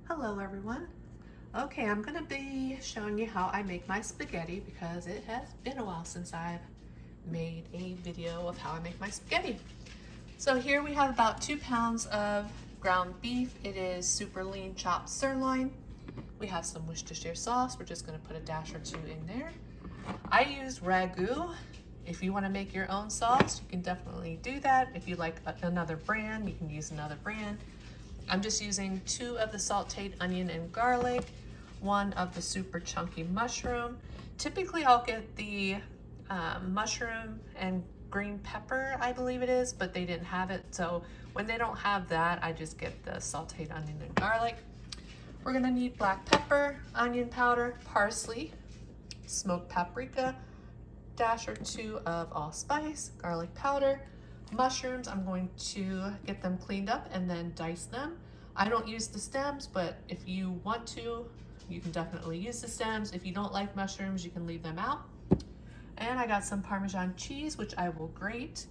Hello everyone. Okay, I'm going to be showing you how I make my spaghetti because it has been a while since I've made a video of how I make my spaghetti. So here we have about 2 pounds of ground beef. It is super lean chopped sirloin. We have some Worcestershire sauce. We're just going to put a dash or two in there. I use ragu. If you want to make your own sauce, you can definitely do that. If you like another brand, you can use another brand. I'm just using 2 of the sauteed onion and garlic, 1 of the super chunky mushroom. Typically I'll get the mushroom and green pepper, I believe it is, but they didn't have it. So when they don't have that, I just get the sauteed onion and garlic. We're gonna need black pepper, onion powder, parsley, smoked paprika, dash or 2 of allspice, garlic powder, mushrooms. I'm going to get them cleaned up and then dice them. I don't use the stems, but if you want to, you can definitely use the stems. If you don't like mushrooms, you can leave them out. And I got some Parmesan cheese, which I will grate.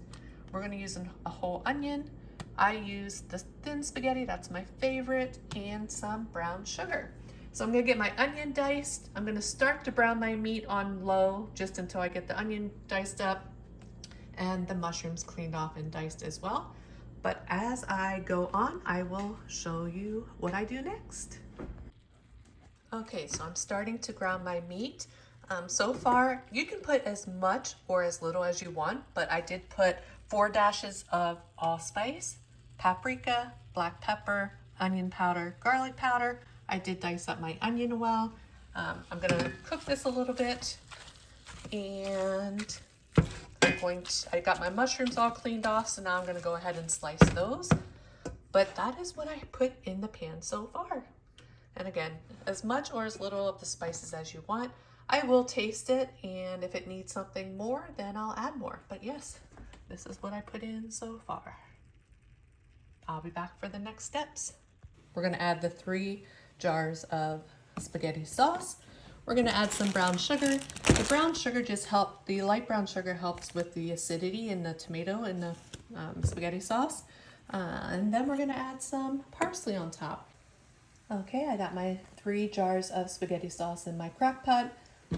We're gonna use a whole onion. I use the thin spaghetti, that's my favorite, and some brown sugar. So I'm gonna get my onion diced. I'm gonna start to brown my meat on low just until I get the onion diced up and the mushrooms cleaned off and diced as well. But as I go on, I will show you what I do next. Okay, so I'm starting to ground my meat. So far, you can put as much or as little as you want, but I did put 4 dashes of allspice, paprika, black pepper, onion powder, garlic powder. I did dice up my onion well. I'm gonna cook this a little bit, and I got my mushrooms all cleaned off, so now I'm gonna go ahead and slice those. But that is what I put in the pan so far. And again, as much or as little of the spices as you want. I will taste it, and if it needs something more, then I'll add more. But yes, this is what I put in so far. I'll be back for the next steps. We're gonna add the 3 jars of spaghetti sauce. We're gonna add some brown sugar. The brown sugar the light brown sugar helps with the acidity in the tomato and the spaghetti sauce. And then we're gonna add some parsley on top. Okay, I got my 3 jars of spaghetti sauce in my crock pot.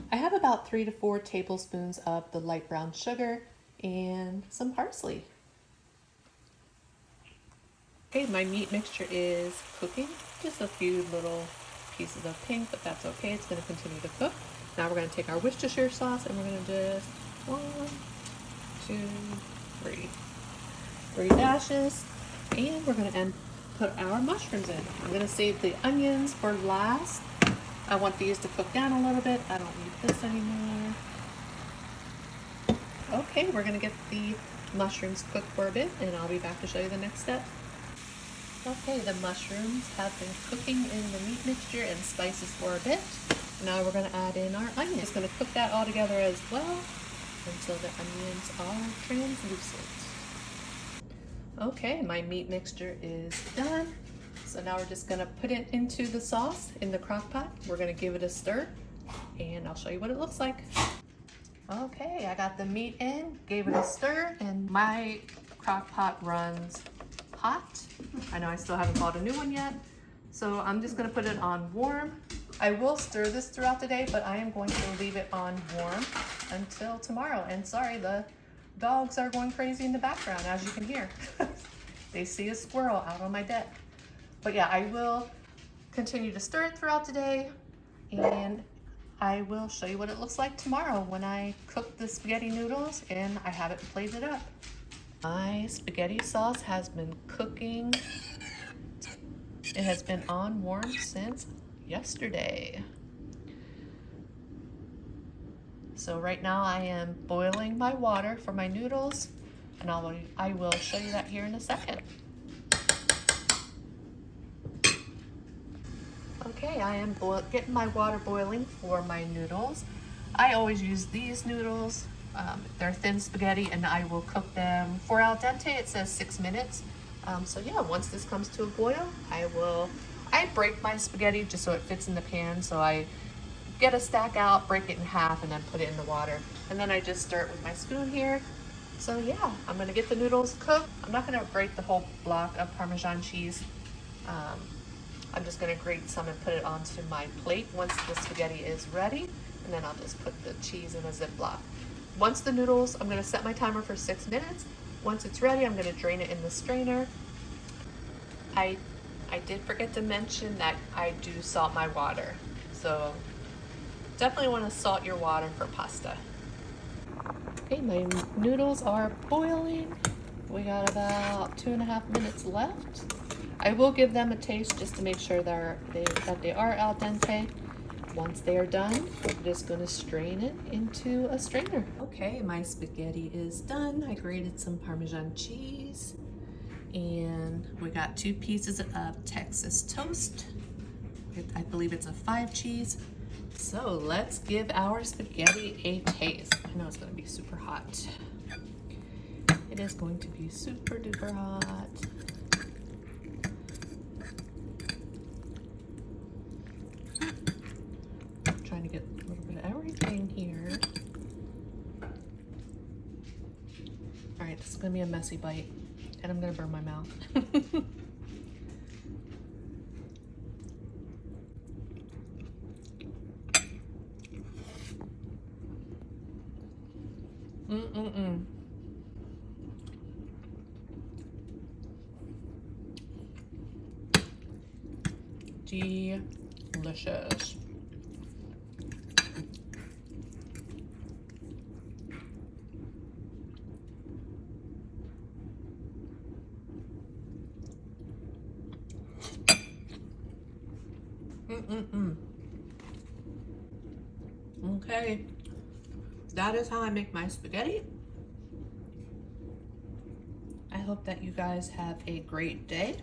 I have about 3 to 4 tablespoons of the light brown sugar and some parsley. Okay, my meat mixture is cooking. Just a few little pieces of pink, but that's okay. It's going to continue to cook. Now we're going to take our Worcestershire sauce and we're going to just 1, 2, 3. 3 dashes. And we're going to put our mushrooms in. I'm going to save the onions for last. I want these to cook down a little bit. I don't need this anymore. Okay, we're going to get the mushrooms cooked for a bit, and I'll be back to show you the next step. Okay, the mushrooms have been cooking in the meat mixture and spices for a bit. Now we're going to add in our onions. Just going to cook that all together as well until the onions are translucent. Okay, my meat mixture is done. So now we're just gonna put it into the sauce in the crock pot. We're gonna give it a stir, and I'll show you what it looks like. Okay, I got the meat in, gave it a stir, and my crock pot runs hot. I know I still haven't bought a new one yet, so I'm just gonna put it on warm. I will stir this throughout the day, but I am going to leave it on warm until tomorrow. And sorry, the dogs are going crazy in the background, as you can hear. They see a squirrel out on my deck. But yeah, I will continue to stir it throughout the day, and I will show you what it looks like tomorrow when I cook the spaghetti noodles and I have it plated up. My spaghetti sauce has been cooking. It has been on warm since yesterday. So right now I am boiling my water for my noodles, and I will show you that here in a second. Okay, I am getting my water boiling for my noodles. I always use these noodles. They're thin spaghetti, and I will cook them for al dente. It says 6 minutes. So yeah, once this comes to a boil, I break my spaghetti just so it fits in the pan. So I get a stack out, break it in half, and then put it in the water. And then I just stir it with my spoon here. So yeah, I'm gonna get the noodles cooked. I'm not gonna grate the whole block of Parmesan cheese. I'm just gonna grate some and put it onto my plate once the spaghetti is ready, and then I'll just put the cheese in a Ziploc. Once the noodles, I'm gonna set my timer for 6 minutes. Once it's ready, I'm gonna drain it in the strainer. I did forget to mention that I do salt my water. So definitely wanna salt your water for pasta. Okay, my noodles are boiling. We got about 2.5 minutes left. I will give them a taste just to make sure that they are al dente. Once they are done, I'm just going to strain it into a strainer. Okay, my spaghetti is done. I grated some Parmesan cheese, and we got 2 pieces of Texas toast. I believe it's a 5 cheese. So let's give our spaghetti a taste. I know it's going to be super hot. It is going to be super duper hot. I'm trying to get a little bit of everything here. All right, this is going to be a messy bite, and I'm going to burn my mouth. Delicious. Okay, that is how I make my spaghetti. I hope that you guys have a great day,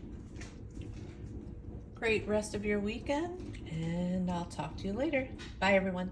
great rest of your weekend, and I'll talk to you later. Bye, everyone.